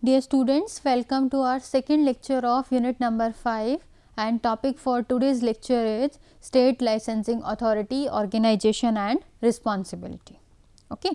Dear students, welcome to our second lecture of unit number 5, and topic for today's lecture is State Licensing Authority Organization and Responsibility. Okay.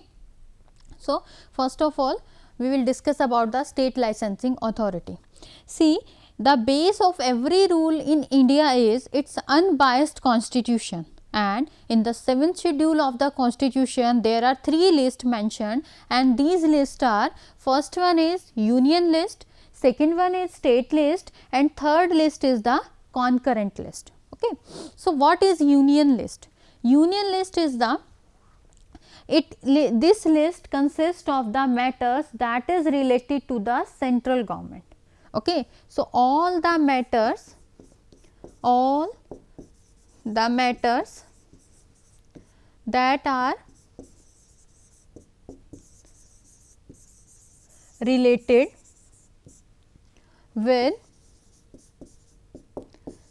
So, first of all we will discuss about the State Licensing Authority. See, the base of every rule in India is its unbiased constitution, and in the 7th schedule of the constitution there are 3 lists mentioned, and these lists are: first one is union list, second one is state list, and third list is the concurrent list. Okay. So, what is union list? Union list is the this list consists of the matters that is related to the central government. Okay. So, all the matters that are related with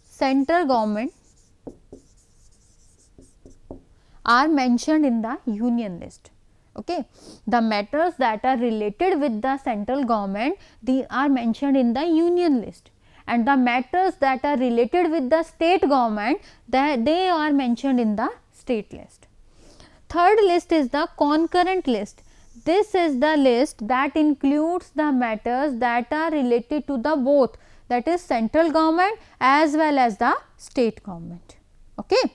central government are mentioned in the union list. Okay. The matters that are related with the central government, they are mentioned in the union list, and the matters that are related with the state government, that they are mentioned in the state list. Third list is the concurrent list. This is the list that includes the matters that are related to the both, that is central government as well as the state government. Okay.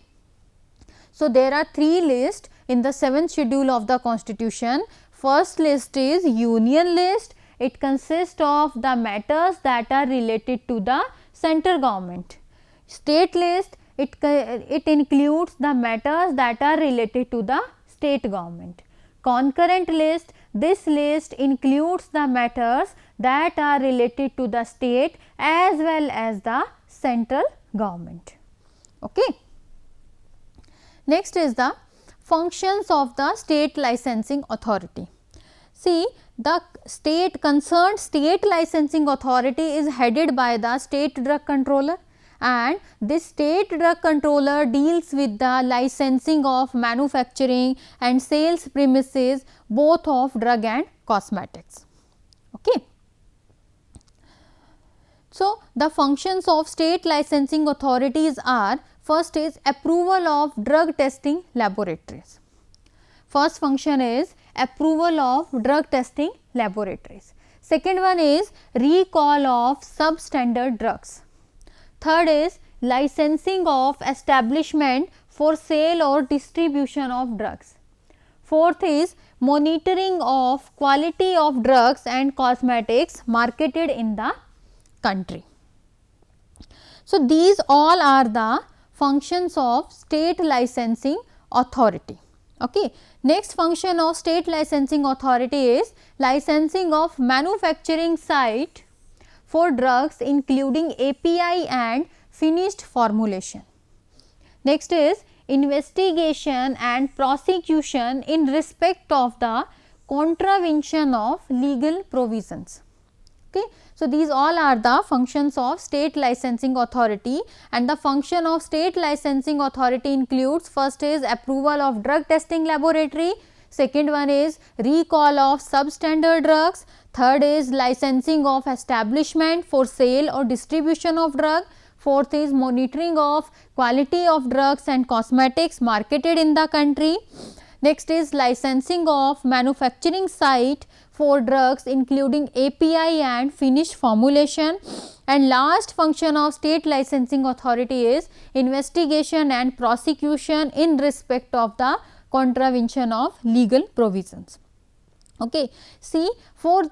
So, there are 3 lists in the 7th schedule of the constitution. First list is union list. It consists of the matters that are related to the central government. State list, it includes the matters that are related to the state government. Concurrent list, this list includes the matters that are related to the state as well as the central government. Okay. Next is the functions of the State Licensing Authority. See, the concerned state licensing authority is headed by the state drug controller, and this state drug controller deals with the licensing of manufacturing and sales premises both of drug and cosmetics. Okay. So, the functions of state licensing authorities are: first is approval of drug testing laboratories. First function is approval of drug testing laboratories. Second one is recall of substandard drugs. Third is licensing of establishment for sale or distribution of drugs. Fourth is monitoring of quality of drugs and cosmetics marketed in the country. So, these all are the functions of state licensing authority. Okay. Next function of state licensing authority is licensing of manufacturing site for drugs including API and finished formulation. Next is investigation and prosecution in respect of the contravention of legal provisions. Okay. So, these all are the functions of state licensing authority, and the function of state licensing authority includes: first is approval of drug testing laboratory, second one is recall of substandard drugs, third is licensing of establishment for sale or distribution of drug, fourth is monitoring of quality of drugs and cosmetics marketed in the country. Next is licensing of manufacturing site for drugs including API and finished formulation, and last function of state licensing authority is investigation and prosecution in respect of the contravention of legal provisions. Okay. See, for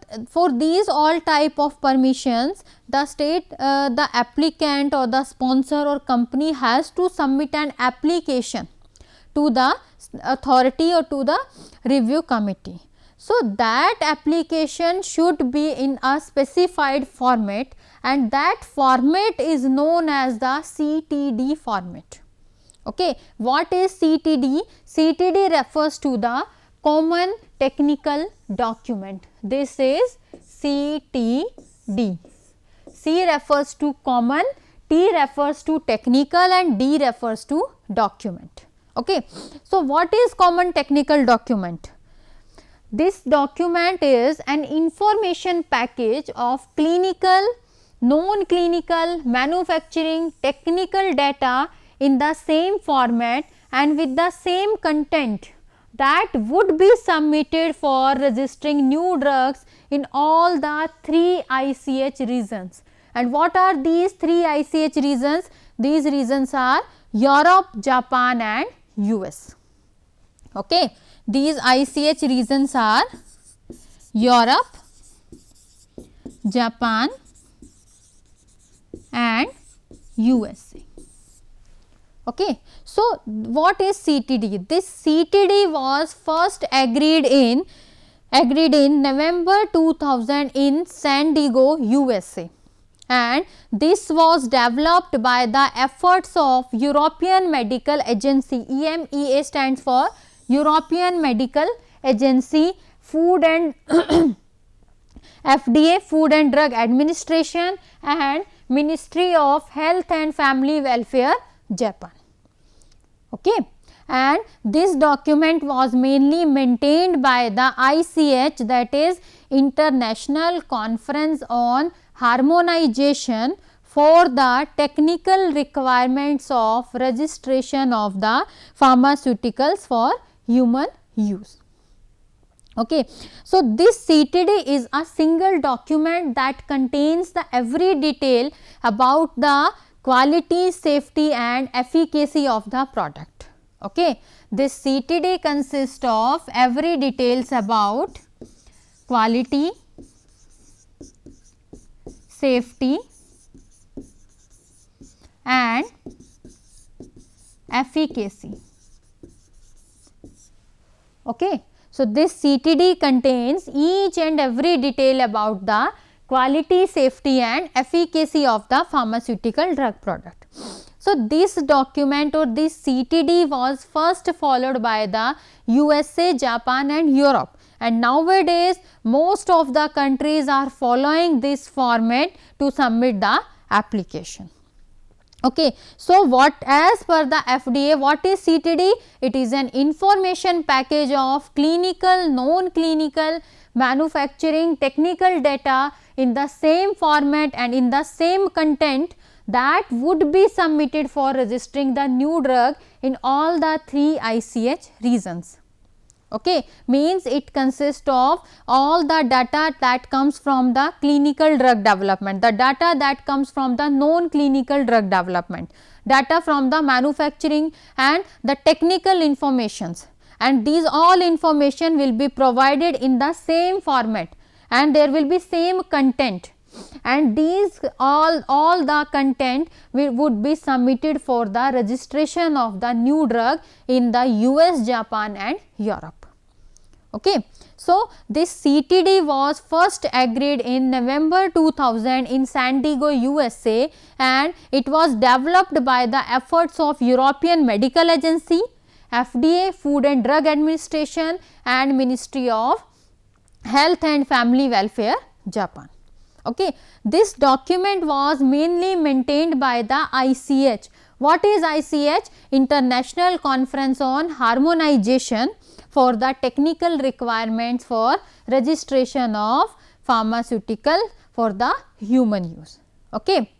these all type of permissions, the state, the applicant or the sponsor or company has to submit an application to the authority or to the review committee. So, that application should be in a specified format, and that format is known as the CTD format. Okay. What is CTD? CTD refers to the common technical document. This is CTD. C refers to common, T refers to technical, and D refers to document. Okay. So, what is common technical document? This document is an information package of clinical, non-clinical, manufacturing, technical data in the same format and with the same content that would be submitted for registering new drugs in all the 3 ICH regions. And what are these 3 ICH regions? These regions are Europe, Japan and US. Okay. These ICH regions are Europe, Japan and USA. Okay. So, what is CTD? This CTD was first agreed in November 2000 in San Diego, USA, and this was developed by the efforts of European Medical Agency. EMEA stands for European Medical Agency, Food and FDA, Food and Drug Administration and Ministry of Health and Family Welfare, Japan. Okay. And this document was mainly maintained by the ICH, that is International Conference on Harmonization for the technical requirements of registration of the pharmaceuticals for human use. Okay. So, this CTD is a single document that contains the every detail about the quality, safety and efficacy of the product. Okay. This CTD consists of every details about quality, safety and efficacy. Okay. So, this CTD contains each and every detail about the quality, safety and efficacy of the pharmaceutical drug product. So, this document or this CTD was first followed by the USA, Japan and Europe, and nowadays most of the countries are following this format to submit the application. Okay. So, what as per the FDA, what is CTD? It is an information package of clinical, non-clinical, manufacturing, technical data in the same format and in the same content that would be submitted for registering the new drug in all the 3 ICH regions. Okay. Means it consists of all the data that comes from the clinical drug development, the data that comes from the non-clinical drug development, data from the manufacturing and the technical informations, and these all information will be provided in the same format and there will be same content, and these all the content would be submitted for the registration of the new drug in the US, Japan and Europe. Okay. So, this CTD was first agreed in November 2000 in San Diego, USA, and it was developed by the efforts of European Medical Agency, FDA, Food and Drug Administration and Ministry of Health and Family Welfare, Japan. Okay. This document was mainly maintained by the ICH. What is ICH? International Conference on Harmonization for the technical requirements for registration of pharmaceutical for the human use. Okay.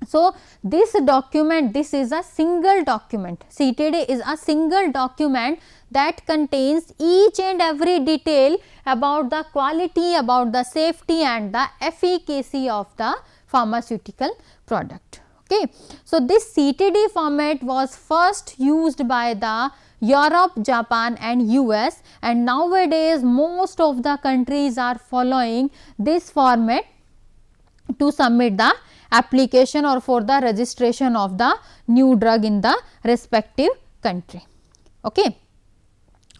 So, this document, this is a single document. CTD is a single document that contains each and every detail about the quality, about the safety and the efficacy of the pharmaceutical product. Okay. So, this CTD format was first used by the Europe, Japan and US, and nowadays most of the countries are following this format to submit the application or for the registration of the new drug in the respective country. Okay.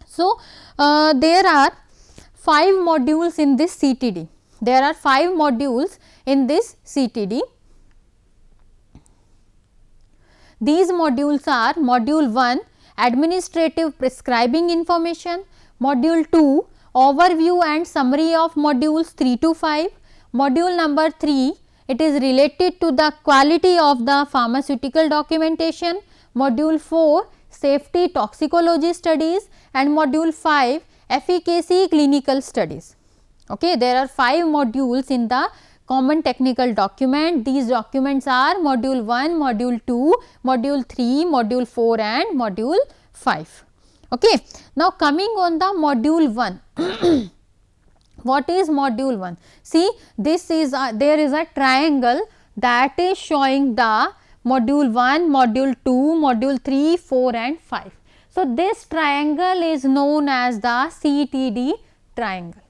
So, there are 5 modules in this CTD. There are 5 modules in this CTD. These modules are module 1 administrative prescribing information, module 2 overview and summary of modules 3 to 5, module number 3 it is related to the quality of the pharmaceutical documentation, module 4 safety toxicology studies and module 5 efficacy clinical studies. Okay, there are 5 modules in the common technical document. These documents are module 1, module 2, module 3, module 4 and module 5. Okay. Now, coming on the module 1. What is module 1? See, this is there is a triangle that is showing the module 1, module 2, module 3, 4 and 5. So, this triangle is known as the CTD triangle.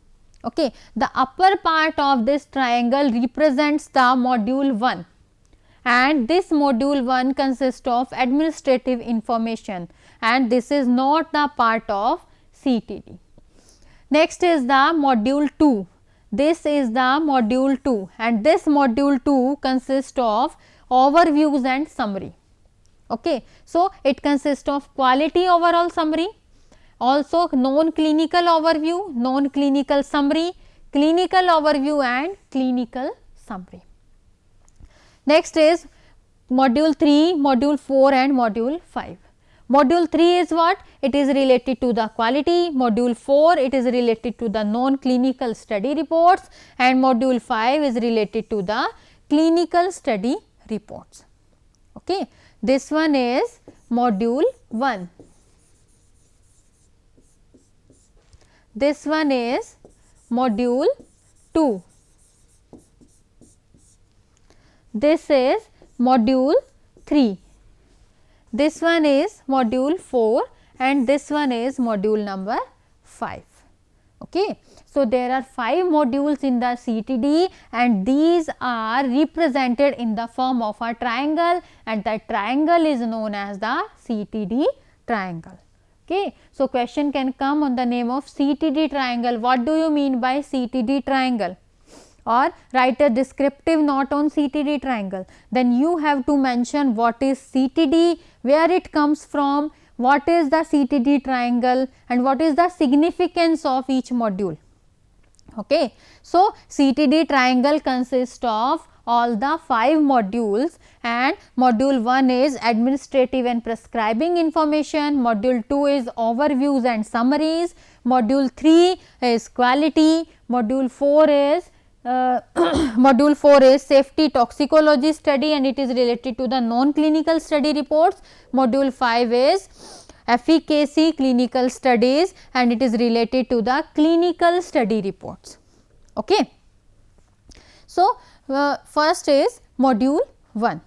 Okay. The upper part of this triangle represents the module 1, and this module 1 consists of administrative information, and this is not the part of CTD. Next is the module 2. This is the module 2, and this module 2 consists of overviews and summary. Okay. So, it consists of quality overall summary, also non-clinical overview, non-clinical summary, clinical overview and clinical summary. Next is module 3, module 4 and module 5. Module 3 is what? It is related to the quality, module 4 it is related to the non-clinical study reports, and module 5 is related to the clinical study reports. Okay. This one is module 1. This one is module 2. This is module 3. This one is module 4 and this one is module number 5. Okay. So, there are 5 modules in the CTD and these are represented in the form of a triangle, and that triangle is known as the CTD triangle. Okay. So, question can come on the name of CTD triangle. What do you mean by CTD triangle? Or write a descriptive note on CTD triangle. Then you have to mention what is CTD, where it comes from, what is the CTD triangle and what is the significance of each module. Okay. So, CTD triangle consists of all the 5 modules, and module 1 is administrative and prescribing information, module 2 is overviews and summaries, module 3 is quality, module 4 is module 4 is safety toxicology study and it is related to the non-clinical study reports, module 5 is efficacy clinical studies and it is related to the clinical study reports. Okay. So, first is module 1.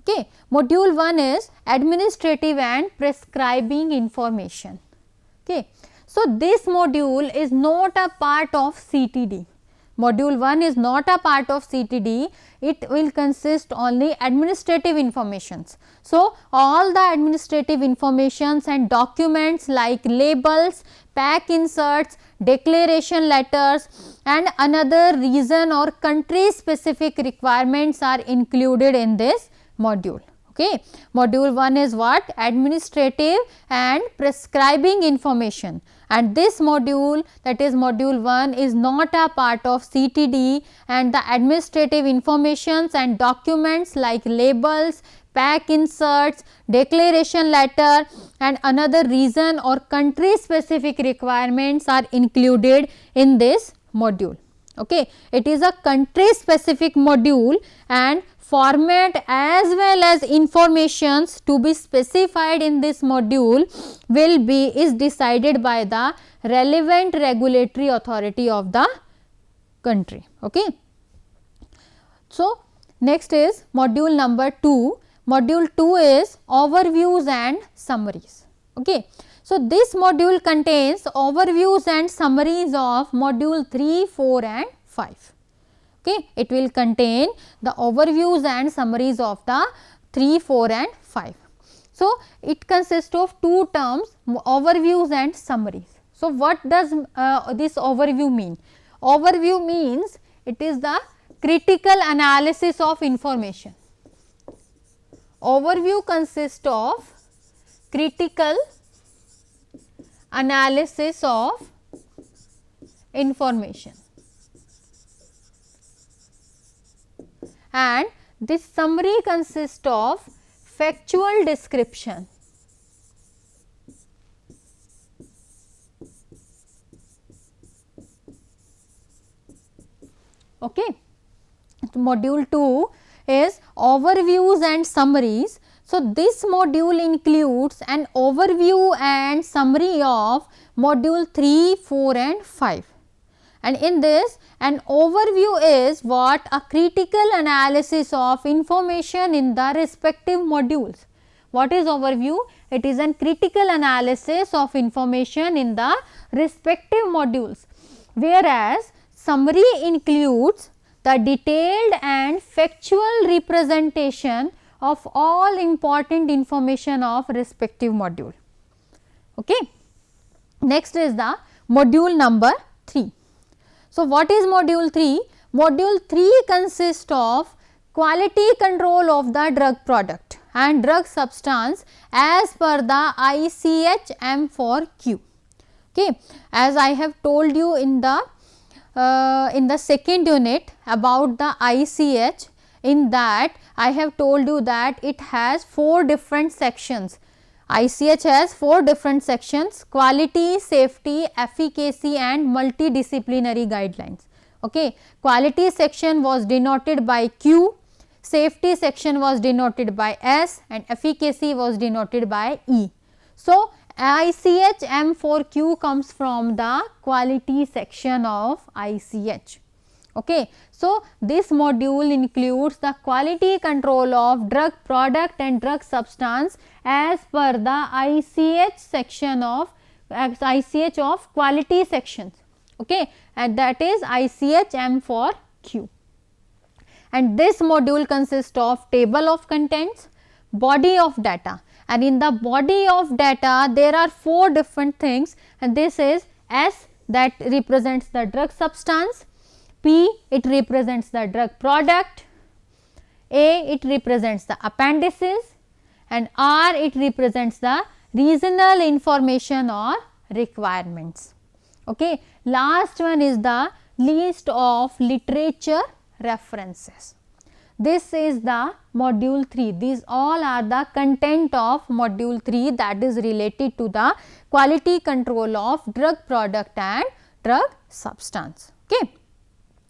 Okay. Module 1 is administrative and prescribing information. Okay. So, this module is not a part of CTD. Module 1 is not a part of CTD, it will consist only administrative informations. So, all the administrative informations and documents like labels, pack inserts, declaration letters and another region or country specific requirements are included in this module. Okay. Module 1 is what? Administrative and prescribing information, and this module, that is module 1, is not a part of CTD, and the administrative informations and documents like labels, pack inserts, declaration letter and another region or country specific requirements are included in this module. Okay. It is a country specific module and format as well as informations to be specified in this module is decided by the relevant regulatory authority of the country. Okay. So, next is module number 2. Module 2 is overviews and summaries. Okay. So, this module contains overviews and summaries of module 3, 4 and 5. Okay. It will contain the overviews and summaries of the 3, 4 and 5. So, it consists of 2 terms, overviews and summaries. So, what does this overview mean? Overview means it is the critical analysis of information. Overview consists of critical analysis of information. And this summary consists of factual description. Okay. Module 2 is overviews and summaries. So, this module includes an overview and summary of module 3, 4 and 5. And in this, an overview is what? A critical analysis of information in the respective modules. What is overview? It is a critical analysis of information in the respective modules, whereas summary includes the detailed and factual representation of all important information of respective module. Okay. Next is the module number 3. So, what is module 3? Module 3 consists of quality control of the drug product and drug substance as per the ICH M4Q. Okay. As I have told you in the second unit about the ICH, in that I have told you that it has 4 different sections. ICH has 4 different sections: quality, safety, efficacy and multidisciplinary guidelines. Okay. Quality section was denoted by Q, safety section was denoted by S and efficacy was denoted by E. So, ICH M4Q comes from the quality section of ICH. Okay. So, this module includes the quality control of drug product and drug substance as per the ICH section of ICH of quality sections. Okay. And that is ICH M4Q. And this module consists of table of contents, body of data, and in the body of data there are 4 different things, and this is S, that represents the drug substance, P, it represents the drug product, A, it represents the appendices, and R, it represents the regional information or requirements. Okay. Last one is the list of literature references. This is the module 3. These all are the content of module 3, that is related to the quality control of drug product and drug substance. Okay.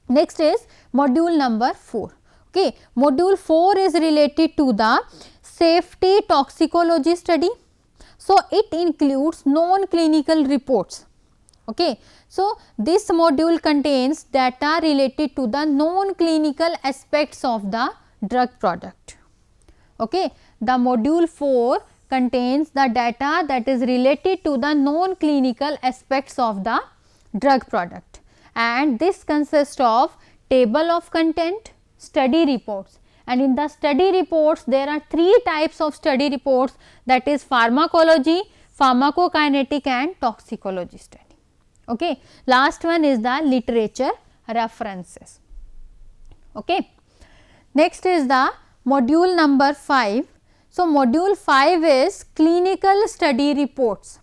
Next is module number 4. Okay. Module 4 is related to the safety toxicology study. So, it includes non-clinical reports. Okay. So, this module contains data related to the non-clinical aspects of the drug product. Okay. The module 4 contains the data that is related to the non-clinical aspects of the drug product, and this consists of table of content, study reports, and in the study reports there are 3 types of study reports, that is pharmacology, pharmacokinetic and toxicology study. Okay. Last one is the literature references. Okay. Next is the module number 5. So, module 5 is clinical study reports.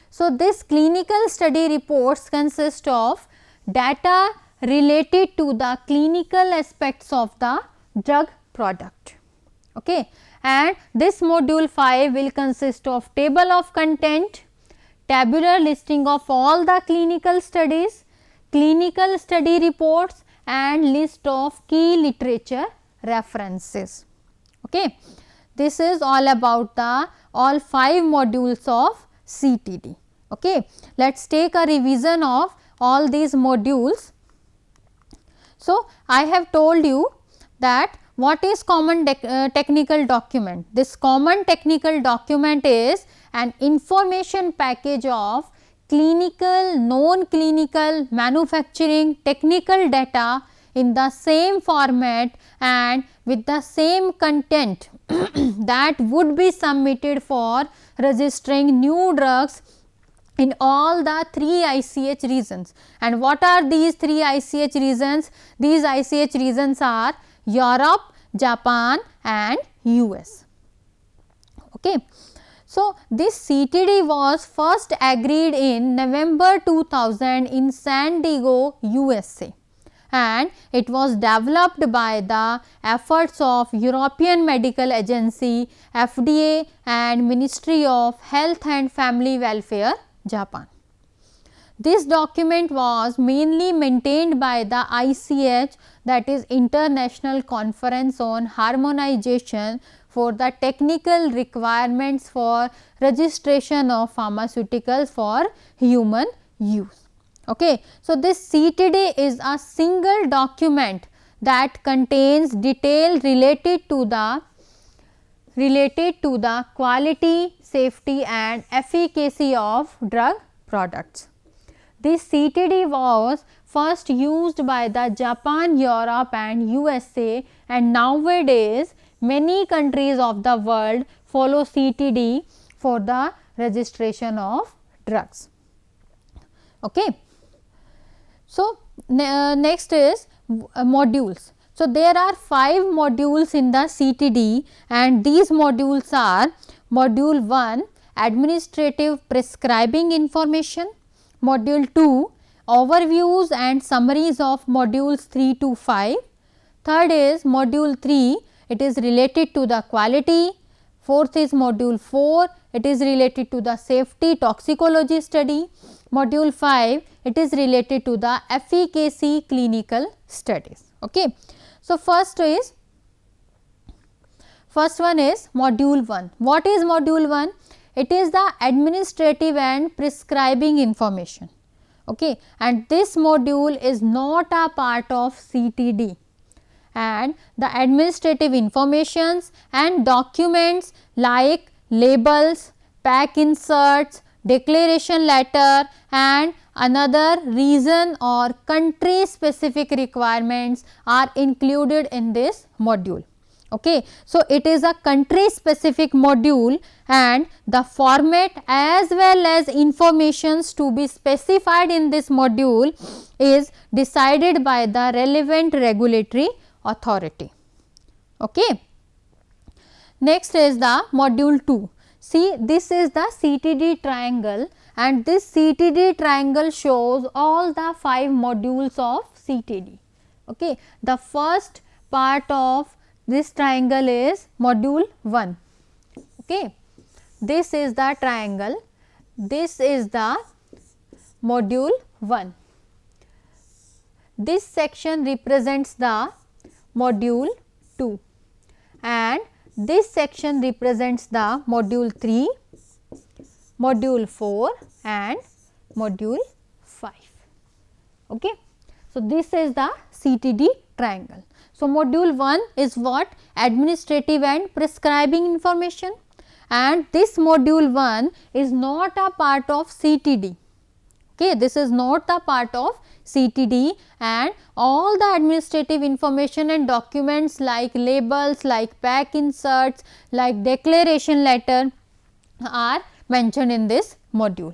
So, this clinical study reports consist of data related to the clinical aspects of the drug product. Okay. And this module 5 will consist of table of content, tabular listing of all the clinical studies, clinical study reports and list of key literature references. Okay. This is all about the all 5 modules of CTD. Okay. Let us take a revision of all these modules. So, I have told you that what is common technical document. This common technical document is an information package of clinical, non-clinical, manufacturing, technical data in the same format and with the same content that would be submitted for registering new drugs in all the 3 ICH regions. And what are these 3 ICH regions? These ICH regions are Europe, Japan and US. Okay. So, this CTD was first agreed in November 2000 in San Diego, USA, and it was developed by the efforts of European Medical Agency, FDA and Ministry of Health and Family Welfare, Japan. This document was mainly maintained by the ICH, that is International Conference on Harmonization for the technical requirements for registration of pharmaceuticals for human use. Okay. So, this CTD is a single document that contains detail related to the quality, safety and efficacy of drug products. This CTD was first used by the Japan, Europe and USA, and nowadays many countries of the world follow CTD for the registration of drugs. Okay. So, next is modules. So, there are 5 modules in the CTD, and these modules are: module 1 administrative prescribing information, module 2 overviews and summaries of modules 3 to 5, third is module 3, it is related to the quality, fourth is module 4, it is related to the safety toxicology study, module 5, it is related to the efficacy clinical studies. Okay. So, first one is module 1. What is module 1? It is the administrative and prescribing information. Okay. And this module is not a part of CTD, and the administrative informations and documents like labels, pack inserts, declaration letter and another region or country specific requirements are included in this module. Okay. So, it is a country specific module, and the format as well as informations to be specified in this module is decided by the relevant regulatory authority. Okay. Next is the module 2. See, this is the CTD triangle, and this CTD triangle shows all the 5 modules of CTD. Okay. The first part of this triangle is module 1. Okay. This is the triangle, this is the module 1. This section represents the module 2, and this section represents the module 3, module 4 and module 5. Okay. So, this is the CTD triangle. So, module 1 is what? Administrative and prescribing information, and this module 1 is not a part of CTD. Okay. This is not a part of CTD, and all the administrative information and documents like labels, like pack inserts, like declaration letter are mentioned in this module.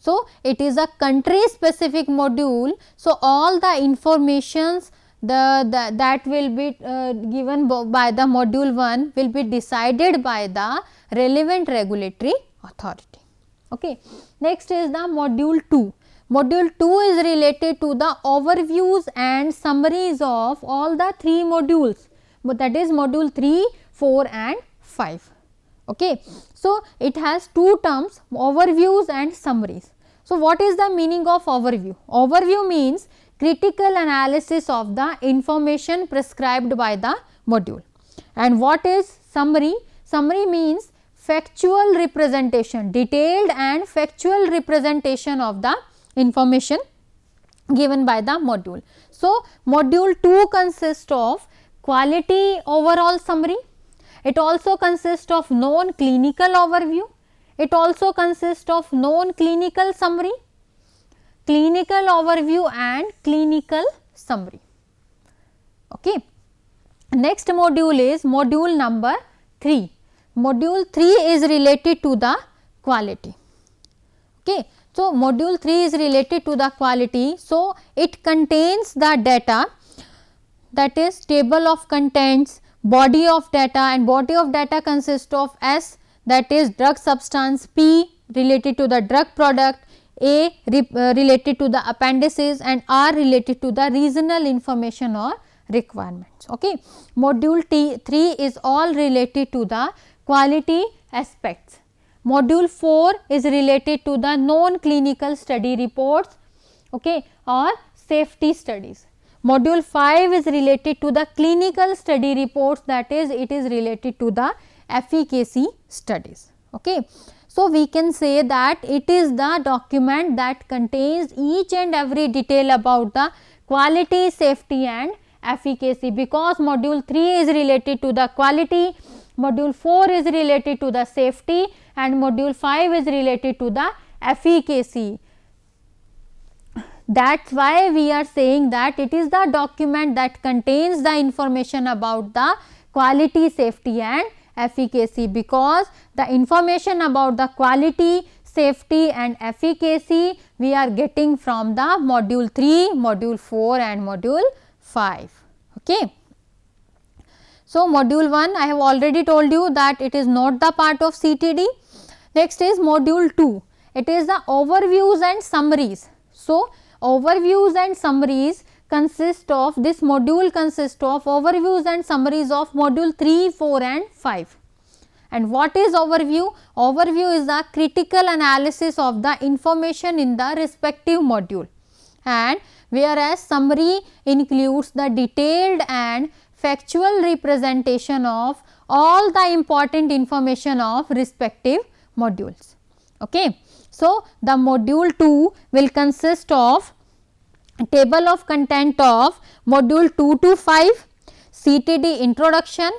So, it is a country specific module. So, all the informations that will be given by the module 1 will be decided by the relevant regulatory authority. Okay. Next is the module 2. Module 2 is related to the overviews and summaries of all the 3 modules, but that is module 3, 4 and 5. Okay. So, it has 2 terms, overviews and summaries. So, what is the meaning of overview? Overview means critical analysis of the information prescribed by the module. And what is summary? Summary means factual representation, detailed and factual representation of the information given by the module. So, module 2 consists of quality overall summary, it also consists of non-clinical overview, it also consists of non-clinical summary, clinical overview and clinical summary. Okay. Next module is module number 3. Module 3 is related to the quality. Okay. So, module 3 is related to the quality. So, it contains the data, that is table of contents, body of data, and body of data consists of S, that is drug substance, P related to the drug product, A related to the appendices and R related to the regional information or requirements. Okay. Module 3 is all related to the quality aspects. Module 4 is related to the non-clinical study reports okay, or safety studies. Module 5 is related to the clinical study reports, that is it is related to the efficacy studies. Okay. So, we can say that it is the document that contains each and every detail about the quality, safety and efficacy, because module 3 is related to the quality, module 4 is related to the safety and module 5 is related to the efficacy. That is why we are saying that it is the document that contains the information about the quality, safety and efficacy, because the information about the quality, safety and efficacy we are getting from the module 3, module 4 and module 5. Okay. So, module 1 I have already told you that it is not the part of CTD. Next is module 2, it is the overviews and summaries. So, overviews and summaries consist of, this module consists of overviews and summaries of module 3, 4 and 5. And what is overview? Overview is the critical analysis of the information in the respective module, and whereas summary includes the detailed and factual representation of all the important information of respective modules. Okay. So, the module 2 will consist of table of content of module 2 to 5, CTD introduction,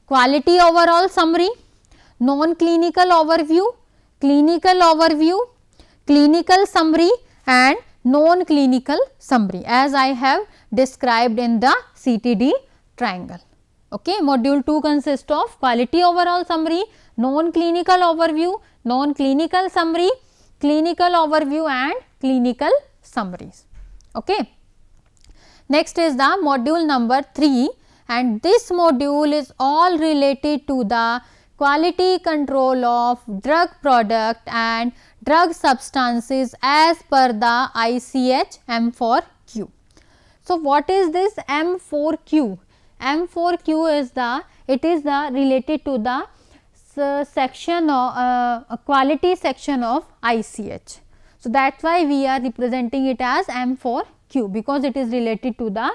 quality overall summary, non-clinical overview, clinical overview, clinical summary and non-clinical summary, as I have described in the CTD triangle. Okay. Module 2 consists of quality overall summary, non-clinical overview, non-clinical summary, clinical overview and clinical summaries. Okay. Next is the module number 3, and this module is all related to the quality control of drug product and drug substances as per the ICH M4Q. So, what is this M4Q? M4Q is the, it is the related to the section of quality section of ICH. So, that is why we are representing it as M4Q, because it is related to the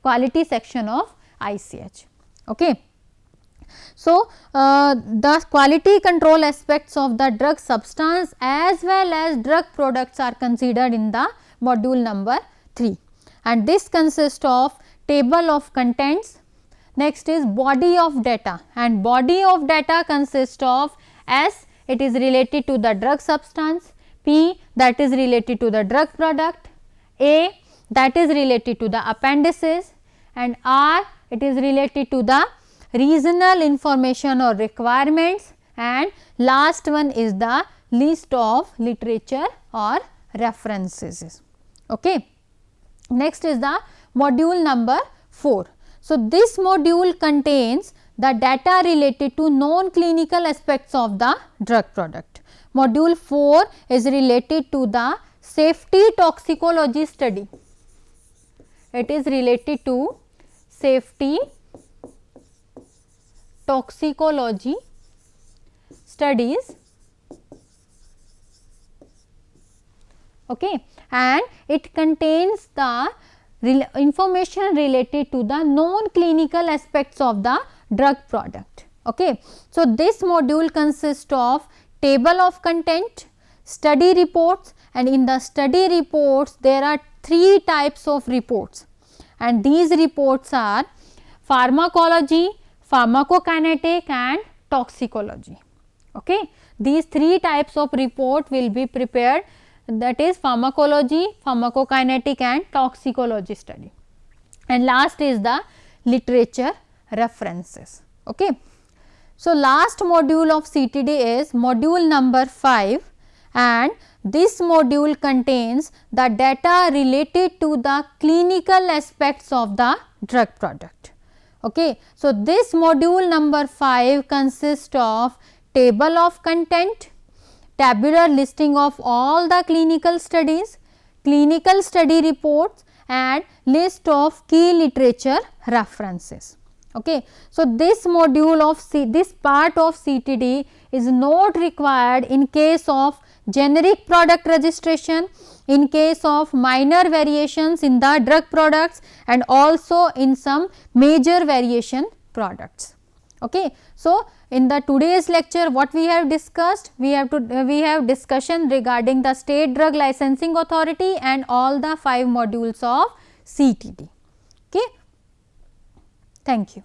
quality section of ICH. Okay. So, the quality control aspects of the drug substance as well as drug products are considered in the module number 3, and this consists of table of contents. Next is body of data, and body of data consists of S, it is related to the drug substance, P that is related to the drug product, A that is related to the appendices, and R it is related to the regional information or requirements, and last one is the list of literature or references. Okay. Next is the module number 4. So, this module contains the data related to non-clinical aspects of the drug product. Module 4 is related to the safety toxicology study. It is related to safety toxicology studies, okay, and it contains the information related to the non-clinical aspects of the drug product. Okay. So, this module consists of table of content, study reports, and in the study reports there are 3 types of reports, and these reports are pharmacology, pharmacokinetic and toxicology. Okay. These 3 types of report will be prepared, that is pharmacology, pharmacokinetic and toxicology study, and last is the literature references. Okay. So, last module of CTD is module number 5, and this module contains the data related to the clinical aspects of the drug product. Okay. So, this module number 5 consists of table of content, tabular listing of all the clinical studies, clinical study reports and list of key literature references. Okay. So, this module of this part of CTD is not required in case of generic product registration, in case of minor variations in the drug products, and also in some major variation products. Okay. So, in the today's lecture what we have discussed, we have discussion regarding the State Drug Licensing Authority and all the 5 modules of CTD. Okay. Thank you.